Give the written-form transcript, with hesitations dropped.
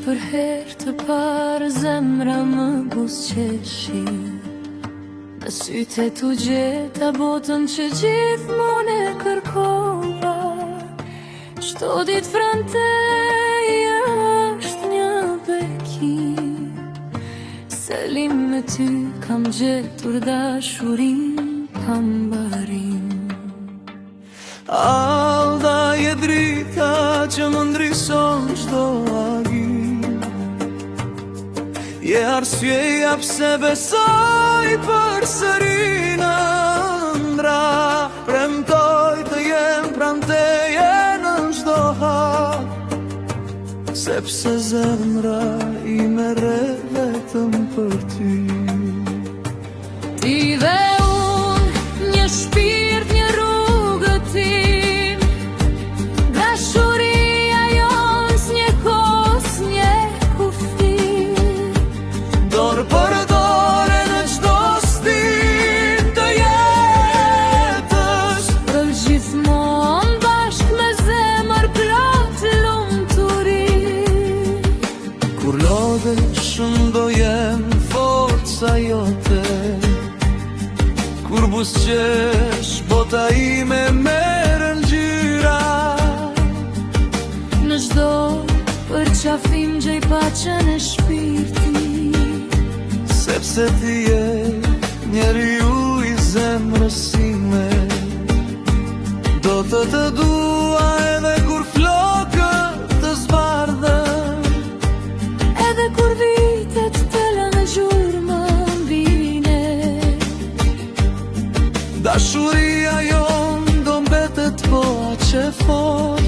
për herë të parë zemra më buzëqeshi. Në sytë e tu gjeta botën që gjithmonë e kërkova. Çdo ditë franteja është një bekim. Selim me ty kam gjetur dashurin pambarim. Alda je drita që më ndrison çdo agim. Je arsyeja pse besoj përsëri në ëndra. Premtoj të jem pranë teje në çdo hap, sepse zemra ime rre vetëm për ty. Ti dhe unë, një shpirt, një rrugë tim. Dashuria jonë s'një kohë, s'një kufir. Dorë për dorë në çdo stin të jetës, Për gjithmonë bashkë me zemër plot lumturi. kur lodhesh do jem forca jote. Kur buzëqesh bota ime merr ngjyra. Në çdo përqafim gjej paqen e shpirtit. Sepse ti je njeriu i zemrës ime. Do të dua edhe kur flokët të zbardhen, Edhe kur vitet të lënë gjurmë mbi ne. dashuria jon do mbetet po aq e fortë.